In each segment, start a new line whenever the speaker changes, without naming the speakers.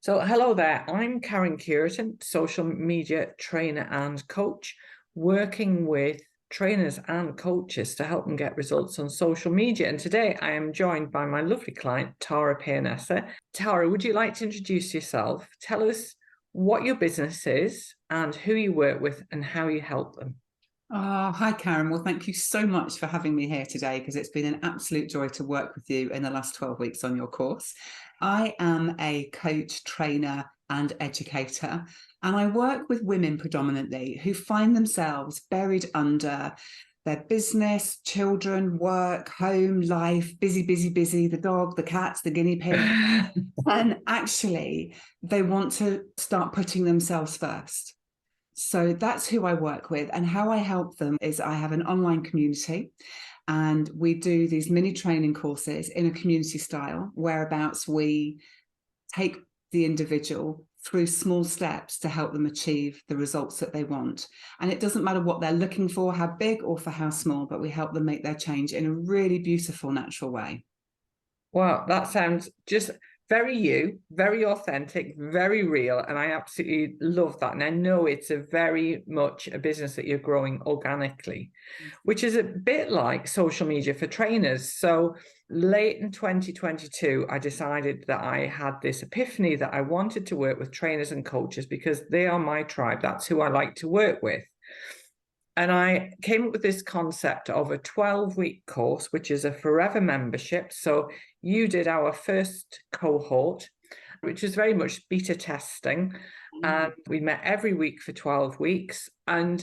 So, hello there. I'm Karen Curitan, social media trainer and coach, working with trainers and coaches to help them get results on social media. And today I am joined by my lovely client, Tara Paonessa. Tara, would you like to introduce yourself? Tell us what your business is and who you work with and how you help them.
Hi, Karen. Well, thank you so much for having me here today because it's been an absolute joy to work with you in the last 12 weeks on your course. I am a coach, trainer, and educator, and I work with women predominantly who find themselves buried under their business, children, work, home, life, busy, busy, busy, the dog, the cats, the guinea pig. And actually, they want to start putting themselves first. So that's who I work with, and how I help them is I have an online community and we do these mini training courses in a community style, whereabouts we take the individual through small steps to help them achieve the results that they want. And it doesn't matter what they're looking for, how big or for how small, but we help them make their change in a really beautiful, natural way.
Wow, that sounds just very you, very authentic, very real. And I absolutely love that. And I know it's a very much a business that you're growing organically, which is a bit like social media for trainers. So late in 2022, I decided that I had this epiphany that I wanted to work with trainers and coaches because they are my tribe. That's who I like to work with. And I came up with this concept of a 12-week course, which is a forever membership. So you did our first cohort, which was very much beta testing. And we met every week for 12 weeks. And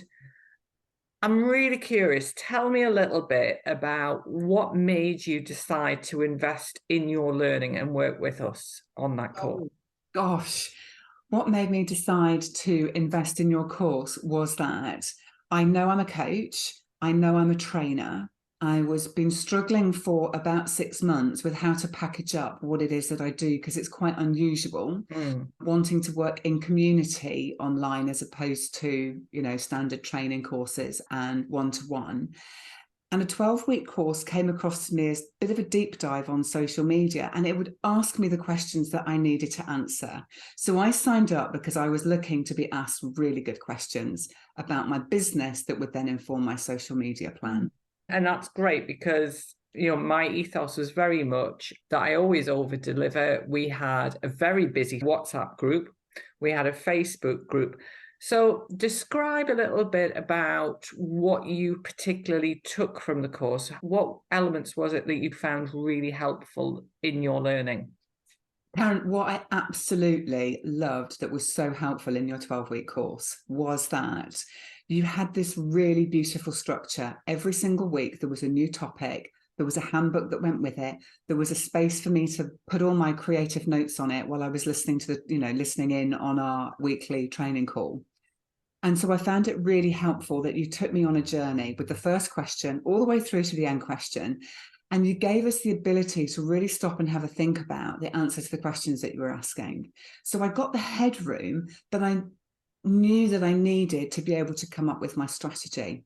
I'm really curious. Tell me a little bit about what made you decide to invest in your learning and work with us on that course.
Oh, gosh, what made me decide to invest in your course was that I know I'm a coach, I know I'm a trainer. I was been struggling for about 6 months with how to package up what it is that I do because it's quite unusual, wanting to work in community online as opposed to, standard training courses and one-to-one. And a 12-week course came across to me as a bit of a deep dive on social media, and it would ask me the questions that I needed to answer. So I signed up because I was looking to be asked really good questions about my business that would then inform my social media plan.
And that's great because, my ethos was very much that I always over deliver. We had a very busy WhatsApp group. We had a Facebook group. So describe a little bit about what you particularly took from the course. What elements was it that you found really helpful in your learning?
Karen, what I absolutely loved that was so helpful in your 12-week course was that you had this really beautiful structure. Every single week, there was a new topic. There was a handbook that went with it. There was a space for me to put all my creative notes on it while I was listening to listening in on our weekly training call. And so I found it really helpful that you took me on a journey with the first question all the way through to the end question. And you gave us the ability to really stop and have a think about the answer to the questions that you were asking. So I got the headroom that I knew that I needed to be able to come up with my strategy.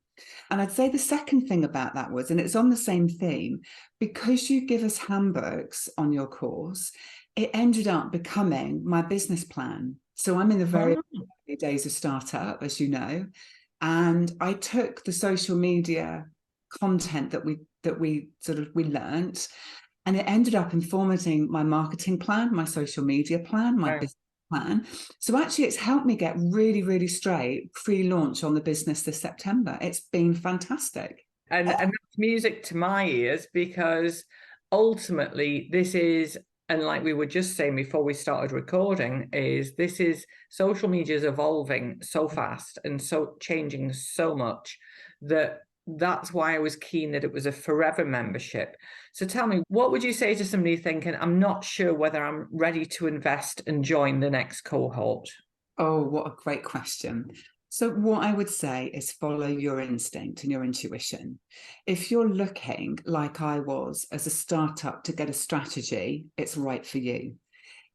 And I'd say the second thing about that was, and it's on the same theme, because you give us handbooks on your course, it ended up becoming my business plan. So I'm in the very early days of startup, as you know, and I took the social media content that we learned, and it ended up informing my marketing plan, my social media plan, my business plan. So actually it's helped me get really, really straight pre-launch on the business this September. It's been fantastic.
And that's music to my ears because ultimately this is, and like we were just saying before we started recording, social media is evolving so fast and so changing so much that's why I was keen that it was a forever membership. So tell me, what would you say to somebody thinking, I'm not sure whether I'm ready to invest and join the next cohort?
Oh, what a great question. So what I would say is follow your instinct and your intuition. If you're looking like I was as a startup to get a strategy, it's right for you.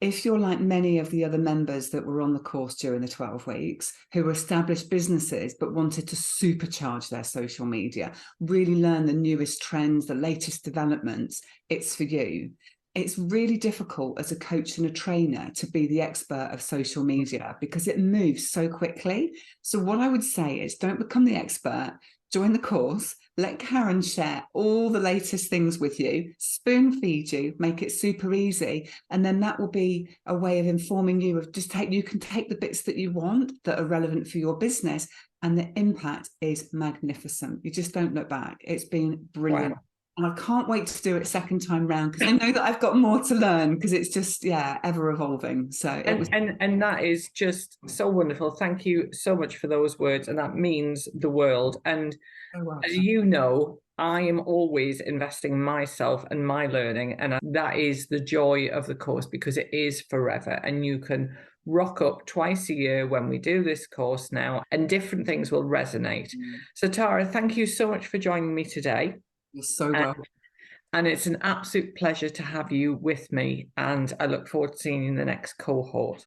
If you're like many of the other members that were on the course during the 12 weeks, who were established businesses but wanted to supercharge their social media, really learn the newest trends, the latest developments, it's for you. it's really difficult as a coach and a trainer to be the expert of social media because it moves so quickly. So what I would say is don't become the expert, join the course, let Karen share all the latest things with you, spoon feed you, make it super easy. And then that will be a way of informing you of you can take the bits that you want that are relevant for your business. And the impact is magnificent. You just don't look back. It's been brilliant.
Wow.
And I can't wait to do it second time round because I know that I've got more to learn because it's just, yeah, ever evolving. So it was.
And that is just so wonderful. Thank you so much for those words. And that means the world. And as you know, I am always investing in myself and my learning. And that is the joy of the course because it is forever. And you can rock up twice a year when we do this course now, and different things will resonate. So Tara, thank you so much for joining me today.
You're so welcome.
And it's an absolute pleasure to have you with me. And I look forward to seeing you in the next cohort.